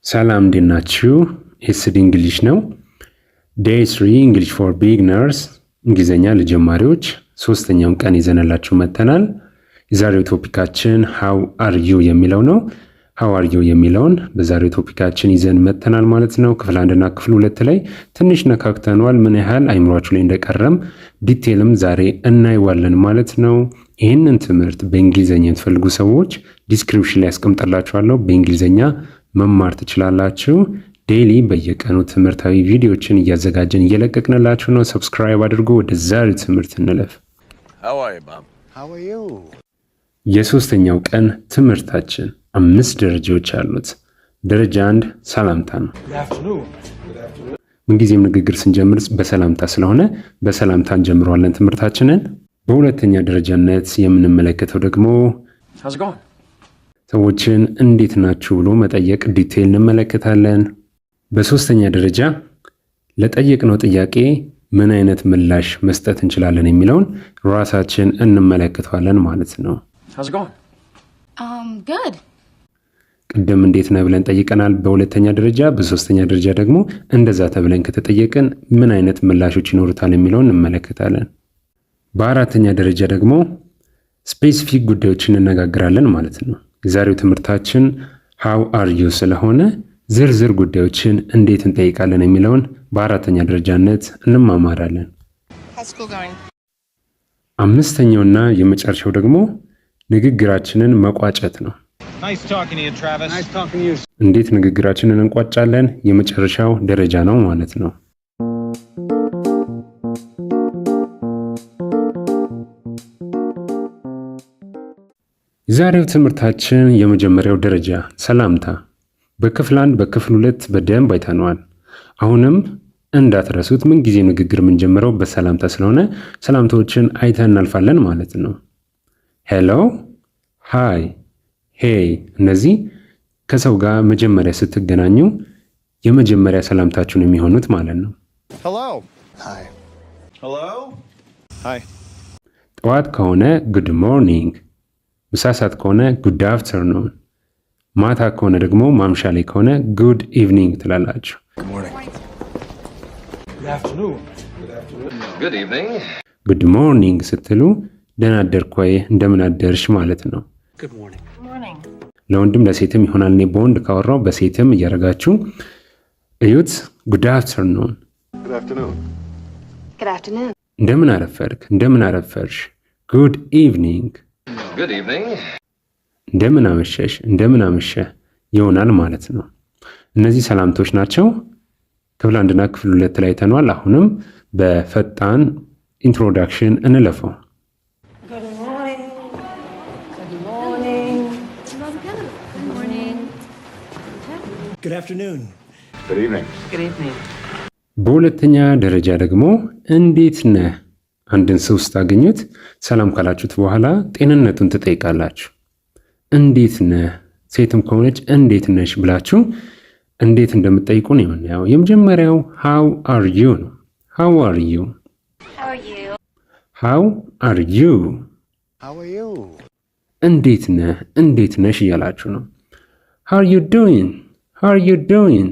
ሰላም እንዴት ናችሁ? ኤስዲ እንግሊሽ ነው። ዴይ 3 እንግሊሽ ፎር ቢግነርስ እንግሊዘኛ ለጀማሪዎች ሶስተኛውን ቀን ይዘንላችሁ መጥተናል። የዛሬው ቶፒካችን ሃው አር ዩ የሚለው ነው። ሃው አር ዩ የሚለውን በዛሬው ቶፒካችን ይዘን መጥተናል ማለት ነው። ክፍል 1 እና ክፍል 2 ላይ ትንሽ ነካክተናል። ምን ያህል አይምሯችሁ ላይ እንደቀረም ዲቴልም ዛሬ እናይዋለን ማለት ነው። ይህንን ትምህርት በእንግሊዘኛ የምትፈልጉ ሰዎች ዲስክሪፕሽን ላይ ያስቀምጥላችኋለሁ። በእንግሊዘኛ መማር ትችላላችሁ። ዴይሊ በየቀኑ ትምህርታዊ ቪዲዮዎችን እያዘጋጀን እየለቀቅንላችሁ ነው። ሰብስክራይብ አድርጎ ወደ ዛሬው ትምህርት እንለፍ። የሶስተኛው ቀን ትምህርታችን 5 ደረጃዎች አሉት። ደረጃ 1 ሰላምታ ነው። ምንጊዜም ንግግር ስንጀምር በሰላምታ ስለሆነ በሰላምታ እንጀምረዋለን ትምህርታችንን። በሁለተኛ ደረጃነት የምንመለከተው ደግሞ ሰዎችን እንዴት ናችሁ ብሎ መጠየቅ ዲቴይል እንመለከታለን። በሶስተኛ ደረጃ ለጠየቅነው ጥያቄ ምን አይነት ምላሽ መስጠት እንችላለን የሚለውን ራሳችን እንመለከተዋለን ማለት ነው። ቅድም እንዴት ነህ ብለን ጠይቀናል በሁለተኛ ደረጃ። በሶስተኛ ደረጃ ደግሞ እንደዛ ተብለን ከተጠየቅን ምን አይነት ምላሾች ይኖሩታል የሚለውን እንመለከታለን። በአራተኛ ደረጃ ደግሞ ስፔሲፊክ ጉዳዮችን እነጋግራለን ማለት ነው። የዛሬው ትምህርታችን ሃው አር ዩ ስለሆነ ዝርዝር ጉዳዮችን እንዴት እንጠይቃለን የሚለውን በአራተኛ ደረጃነት እንማማራለን። አምስተኛውና የመጨረሻው ደግሞ ንግግራችንን መቋጨት ነው። እንዴት ንግግራችንን እንቋጫለን የመጨረሻው ደረጃ ነው ማለት ነው። የዛሬው ትምህርታችን የመጀመሪያው ደረጃ ሰላምታ። በክፍል 1 በክፍል 2 በደንብ አይተነዋል። አሁንም እንዳትረሱት ምንጊዜ ንግግር የምንጀምረው በሰላምታ ስለሆነ ሰላምታዎችን አይተን እናልፋለን ማለት ነው። ሄሎ፣ ሃይ፣ ሄይ እነዚህ ከሰው ጋር መጀመሪያ ስትገናኙ የመጀመሪያ ሰላምታችሁን የሚሆኑት ማለት ነው። ጠዋት ከሆነ ጉድ ሞርኒንግ፣ ምሳ ሰዓት ከሆነ ጉድ አፍተርኑን፣ ማታ ከሆነ ደግሞ ማምሻ ላይ ከሆነ ጉድ ኢቭኒንግ ትላላችሁ። ጉድ ሞርኒንግ ስትሉ ደህና አደርክ ወይ እንደምን አደርሽ ማለት ነው። ለወንድም ለሴትም ይሆናል። እኔ በወንድ ካወራው በሴትም እያደረጋችሁ እዩት። ጉድ አፍተርኑን፣ እንደምን አረፈርክ እንደምን አረፈርሽ። ጉድ ኢቭኒንግ፣ እንደምን አመሸሽ እንደምን አመሸህ ይሆናል ማለት ነው። እነዚህ ሰላምቶች ናቸው። ክፍል 1 እና ክፍል 2 ላይ ተኗል። አሁንም በፈጣን ኢንትሮዳክሽን እንለፈው። በሁለተኛ ደረጃ ደግሞ እንዴት ነህ። አንድን ሰው ስታገኙት ሰላም ካላችሁት በኋላ ጤንነቱን ትጠይቃላችሁ። እንዴት ነህ፣ ሴትም ከሆነች እንዴት ነሽ ብላችሁ እንዴት እንደምትጠይቁ ነው የምናየው። የመጀመሪያው ሃው አር ዩ ነው። ሃው አር ዩ፣ ሃው አር ዩ፣ እንዴት ነህ እንዴት ነሽ እያላችሁ ነው። ሃው አር ዩ ዱዊንግ፣ ሃው አር ዩ ዱዊንግ፣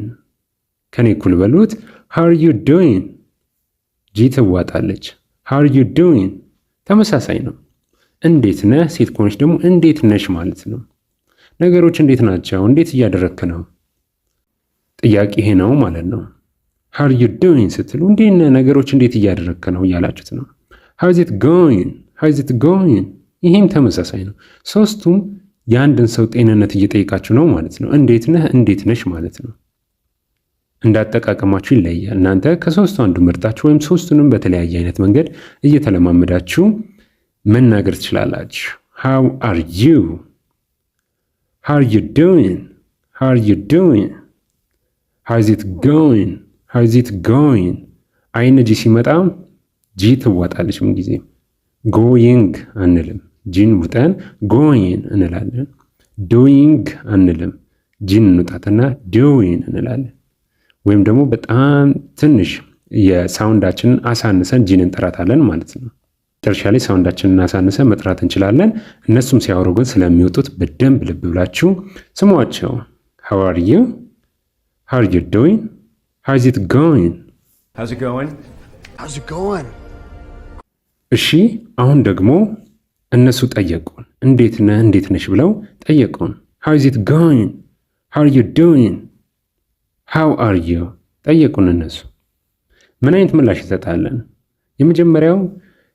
ከኔ እኩል በሉት። ሃው አር ዩ ዱዊንግ፣ ጂ ትዋጣለች። ሃው አር ዩ ዱዊንግ ተመሳሳይ ነው። እንዴት ነህ ሴት ከሆነች ደግሞ እንዴት ነሽ ማለት ነው። ነገሮች እንዴት ናቸው፣ እንዴት እያደረክ ነው፣ ጥያቄ ይሄ ነው ማለት ነው። ሃው አር ዩ ዱዊንግ ስትሉ እንዴት ነህ፣ ነገሮች እንዴት እያደረክ ነው እያላችሁት ነው። ሃው ኢዝ ኢት ጎይንግ፣ ሃው ኢዝ ኢት ጎይንግ ይሄም ተመሳሳይ ነው። ሶስቱም የአንድን ሰው ጤንነት እየጠየቃችሁ ነው ማለት ነው። እንዴት ነህ እንዴት ነሽ ማለት ነው። እንዳጠቃቀማችሁ ይለያል። እናንተ ከሶስቱ አንዱ መርጣችሁ ወይም ሶስቱንም በተለያየ አይነት መንገድ እየተለማመዳችሁ መናገር ትችላላችሁ። ሃው አር ዩ፣ ሃው አር ዩ ዱዊንግ፣ ሃው አር ዩ ዱዊንግ፣ ሃው ኢዝ ኢት ጎይንግ፣ ሃው ኢዝ ኢት ጎይንግ። አይነ ጂ ሲመጣ ጂ ትዋጣለች። ምን ጊዜ ጎይንግ አንልም። ጂን ውጠን ጎይንግ እንላለን። ዱዊንግ አንልም። ጂን እንውጣትና ዱዊንግ እንላለን። ወይም ደግሞ በጣም ትንሽ የሳውንዳችንን አሳንሰን ጂን እንጠራታለን ማለት ነው። መጨረሻ ላይ ሳውንዳችንን አሳንሰን መጥራት እንችላለን። እነሱም ሲያወሩ ግን ስለሚወጡት በደንብ ልብ ብላችሁ ስሟቸው። ሃው አር ዩ፣ How are you doing? How's it going? How's it going? How's it going? እሺ አሁን ደግሞ እነሱ ጠየቁን። እንዴት ነህ እንዴት ነሽ ብለው ጠየቁን። How is it going? How are you doing? How are you? ጠየቁን እነሱ። ምን አይነት ምላሽ ይሰጣለን? የመጀመሪያው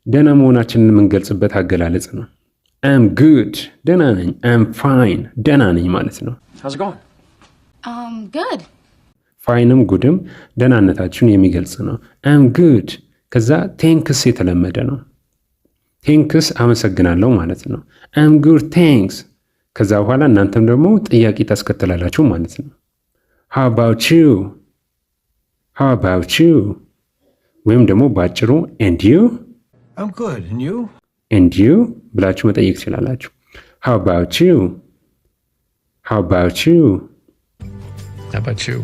ደህና መሆናችንን የምንገልጽበት አገላለጽ ነው። I'm good ደህና ነኝ። I'm fine ደህና ነኝ ማለት ነው። How's it going? Good. ፋይንም ጉድም ደህናነታችሁን የሚገልጽ ነው። I'm good ከዛ ቴንክስ የተለመደ ነው። ቴንክስ አመሰግናለሁ ማለት ነው። I'm good thanks ከዛ በኋላ እናንተም ደግሞ ጥያቄ ታስከትላላችሁ ማለት ነው። How about you? How about you? ወይም ደግሞ ባጭሩ and you? I'm good. And you? And you ብላችሁ መጠየቅ ትችላላችሁ። How about you? How about you? How about you?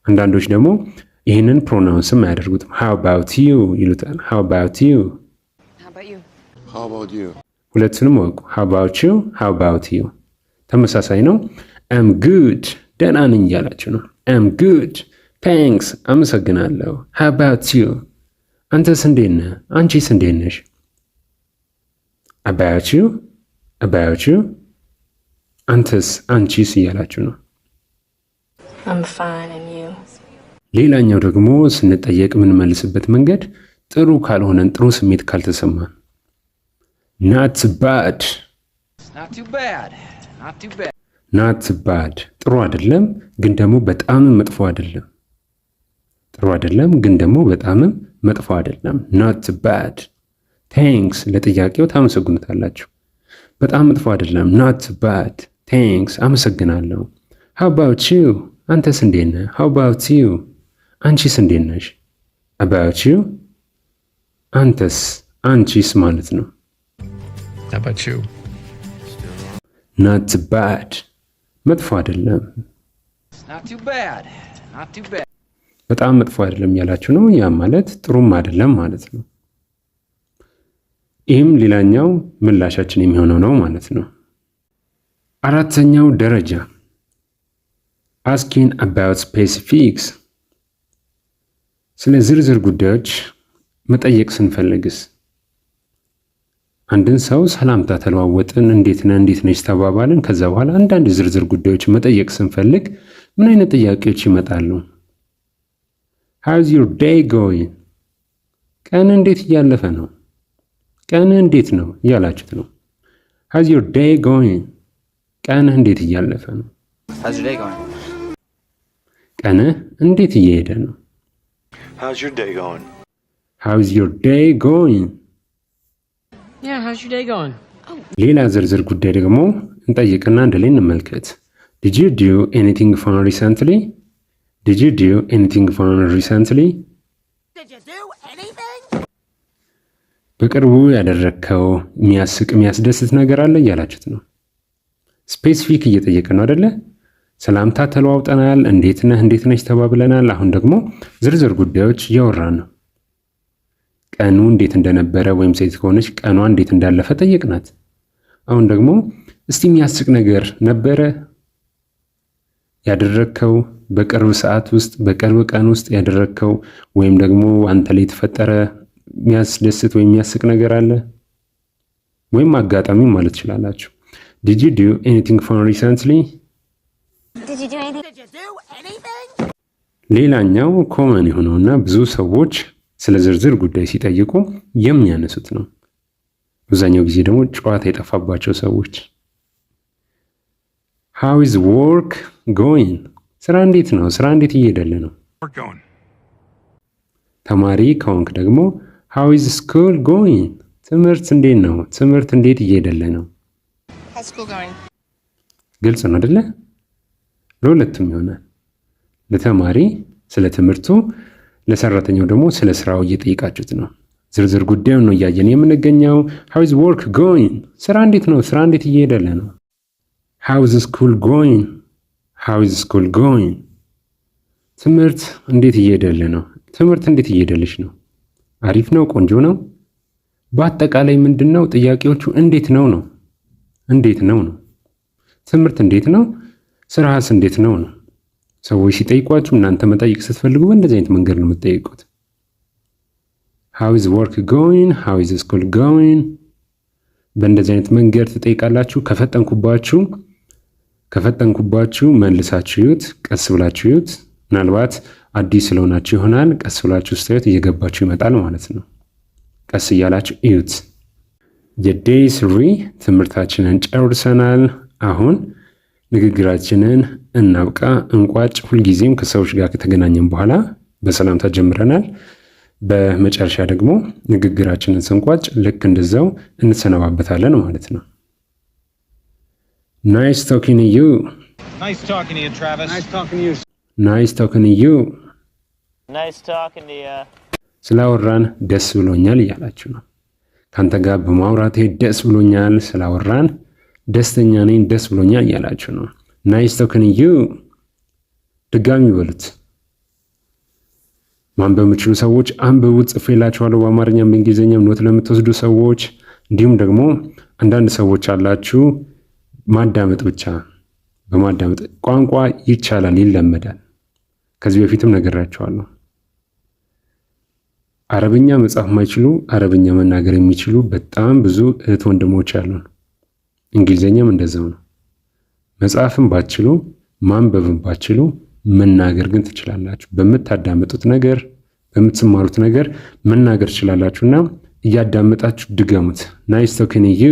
አንዳንዶች ደግሞ ይህንን ፕሮናውንስም አያደርጉትም። How about you ይሉታል። How about you? How about you? How about you? ሁለቱንም ወቁ። How about you? How about you? ተመሳሳይ ነው። I'm good ደህና ነኝ እያላችሁ ነው። I'm good thanks አመሰግናለሁ። How about you? አንተስ እንዴት ነህ? አንቺስ እንዴት ነሽ? About you? About you? አንተስ አንቺስ እያላችሁ ነው። I'm fine and you? ሌላኛው ደግሞ ስንጠየቅ የምንመልስበት መንገድ ጥሩ ካልሆነን ጥሩ ስሜት ካልተሰማን not bad Not too bad. Not too bad. not bad ጥሩ አይደለም ግን ደግሞ በጣም መጥፎ አይደለም። ጥሩ አይደለም ግን ደግሞ በጣም መጥፎ አይደለም። not bad thanks ለጥያቄው ታመሰግኑታላችሁ። በጣም መጥፎ አይደለም። not bad thanks አመሰግናለሁ። how about you? አንተስ እንዴት ነህ? how about you? አንቺስ እንዴት ነሽ? about you? አንተስ አንቺስ ማለት ነው። How about you? not bad መጥፎ አይደለም። Not too bad. Not too bad. በጣም መጥፎ አይደለም ያላችሁ ነው። ያ ማለት ጥሩም አይደለም ማለት ነው። ይህም ሌላኛው ምላሻችን የሚሆነው ነው ማለት ነው። አራተኛው ደረጃ asking about specifics ስለ ዝርዝር ጉዳዮች መጠየቅ ስንፈልግስ አንድን ሰው ሰላምታ ተለዋወጥን፣ እንዴት ነህ እንዴት ነሽ ተባባልን። ከዛ በኋላ አንዳንድ ዝርዝር ጉዳዮች መጠየቅ ስንፈልግ ምን አይነት ጥያቄዎች ይመጣሉ? How's your day going? ቀን እንዴት እያለፈ ነው? ቀን እንዴት ነው እያላችሁት ነው። How's your day going? ቀን እንዴት እያለፈ ነው? How's your day going? ቀን እንዴት እየሄደ ነው? How's your day going? How's your day going? Yeah, how's your day going? ሌላ ዝርዝር ጉዳይ ደግሞ እንጠይቅና አንድ ላይ እንመልከት። Did you do anything fun recently? Did you do anything fun recently? Did you do anything? በቅርቡ ያደረግከው የሚያስቅ የሚያስደስት ነገር አለ እያላችሁት ነው። ስፔሲፊክ እየጠየቀ ነው አይደለ? ሰላምታ ተለዋውጠናል፣ እንዴት ነህ እንዴት ነሽ ተባብለናል። አሁን ደግሞ ዝርዝር ጉዳዮች እያወራን ነው። ቀኑ እንዴት እንደነበረ ወይም ሴት ከሆነች ቀኗ እንዴት እንዳለፈ ጠየቅናት። አሁን ደግሞ እስቲ የሚያስቅ ነገር ነበረ ያደረግከው በቅርብ ሰዓት ውስጥ በቅርብ ቀን ውስጥ ያደረግከው ወይም ደግሞ አንተ ላይ የተፈጠረ የሚያስደስት ወይም የሚያስቅ ነገር አለ? ወይም አጋጣሚ ማለት ትችላላችሁ። Did you do anything fun recently? Did you do anything? Did you do anything? ሌላኛው ኮመን የሆነውና ብዙ ሰዎች ስለ ዝርዝር ጉዳይ ሲጠይቁ የሚያነሱት ነው። አብዛኛው ጊዜ ደግሞ ጨዋታ የጠፋባቸው ሰዎች How is work going? ስራ እንዴት ነው? ስራ እንዴት እየሄደልህ ነው? ተማሪ ከሆንክ ደግሞ How is school going? ትምህርት እንዴት ነው? ትምህርት እንዴት እየሄደልህ ነው? How's school going? ግልጽ ነው አይደለ? ለሁለቱም ይሆናል። ለተማሪ ስለ ትምህርቱ፣ ለሰራተኛው ደግሞ ስለ ስራው እየጠየቃችሁት ነው። ዝርዝር ጉዳዩን ነው እያየን የምንገኘው። How is work going? ስራ እንዴት ነው? ስራ እንዴት እየሄደልህ ነው? How is school going? How is school going? ትምህርት እንዴት እየሄደልህ ነው? ትምህርት እንዴት እየሄደልሽ ነው? አሪፍ ነው? ቆንጆ ነው? በአጠቃላይ ምንድነው ጥያቄዎቹ? እንዴት ነው ነው? እንዴት ነው ነው? ትምህርት እንዴት ነው? ስራስ እንዴት ነው ነው? ሰዎች ሲጠይቋችሁ እናንተ መጠየቅ ስትፈልጉ በእንደዚህ አይነት መንገድ ነው የምትጠይቁት። how is work going? how is school going? በእንደዚህ አይነት መንገድ ትጠይቃላችሁ። ከፈጠንኩባችሁ መልሳችሁ ይዩት፣ ቀስ ብላችሁ ይዩት። ምናልባት አዲስ ስለሆናችሁ ይሆናል። ቀስ ብላችሁ ስታዩት እየገባችሁ ይመጣል ማለት ነው። ቀስ እያላችሁ እዩት። የዴይ 3 ትምህርታችንን ጨርሰናል። አሁን ንግግራችንን እናብቃ፣ እንቋጭ። ሁልጊዜም ከሰዎች ጋር ከተገናኘን በኋላ በሰላምታ ጀምረናል። በመጨረሻ ደግሞ ንግግራችንን ስንቋጭ ልክ እንደዛው እንሰነባበታለን ማለት ነው። ናይስ ቶኪንግ ዩ። Nice talking to you, Travis. Nice talking to you. ናይስ ቶኪንግ ዩ። Nice talking to you. ስላወራን ደስ ብሎኛል እያላችሁ ነው። ካንተ ጋር በማውራቴ ደስ ብሎኛል፣ ስላወራን ደስተኛ ነኝ፣ ደስ ብሎኛል እያላችሁ ነው። ናይስ ቶኪንግ ዩ። ድጋሚ በሉት። ማንበብ የምትችሉ ሰዎች አንብቡት፣ ጽፌላችኋለሁ በአማርኛም በእንግሊዝኛም ኖት ለምትወስዱ ሰዎች። እንዲሁም ደግሞ አንዳንድ ሰዎች አላችሁ ማዳመጥ ብቻ። በማዳመጥ ቋንቋ ይቻላል፣ ይለመዳል። ከዚህ በፊትም ነገራችኋለሁ። አረብኛ መጻፍ ማይችሉ አረብኛ መናገር የሚችሉ በጣም ብዙ እህት ወንድሞች አሉን። እንግሊዝኛም እንደዛው ነው። መጻፍም ባችሉ ማንበብም ባችሉ መናገር ግን ትችላላችሁ። በምታዳምጡት ነገር በምትሰማሩት ነገር መናገር ትችላላችሁና እያዳመጣችሁ ድገሙት። ናይስ ቶኪንግ ዩ።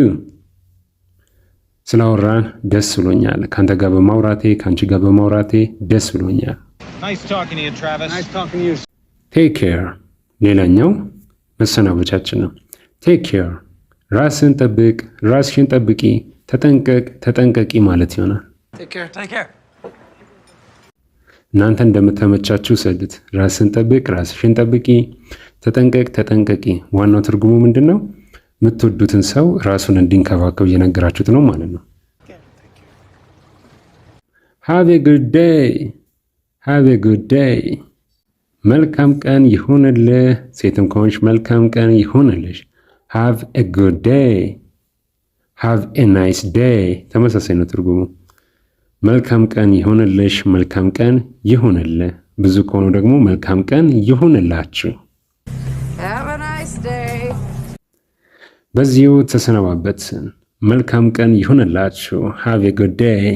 ስላወራን ደስ ብሎኛል። ካንተ ጋር በማውራቴ ካንቺ ጋር በማውራቴ ደስ ብሎኛል። Nice talking to you, Travis. Nice talking to you. ቴክ ኬር ሌላኛው መሰናበቻችን ነው። ቴክ ኬር፣ ራስን ጠብቅ፣ ራስሽን ጠብቂ፣ ተጠንቀቅ፣ ተጠንቀቂ ማለት ይሆናል። Take care. Take care. እናንተ እንደምተመቻችሁ ሰዱት። ራስን ጠብቅ፣ ራስሽን ጠብቂ፣ ተጠንቀቅ፣ ተጠንቀቂ። ዋናው ትርጉሙ ምንድን ነው? የምትወዱትን ሰው ራሱን እንዲንከባከብ እየነገራችሁት ነው ማለት ነው። ሃቭ ኤ ጉድ ዴይ፣ ሃቭ ኤ ጉድ ዴይ። መልካም ቀን ይሁንልህ። ሴትም ከሆንሽ መልካም ቀን ይሁንልሽ። ሃቭ ኤ ጉድ ዴይ፣ ሃቭ ኤ ናይስ ዴይ። ተመሳሳይ ነው ትርጉሙ። መልካም ቀን ይሁንልሽ፣ መልካም ቀን ይሁንልህ። ብዙ ከሆኑ ደግሞ መልካም ቀን ይሁንላችሁ። Have a nice day. በዚሁ ተሰነባበትን። መልካም ቀን ይሁንላችሁ። ሃቭ ኤ ጉድ ዴይ።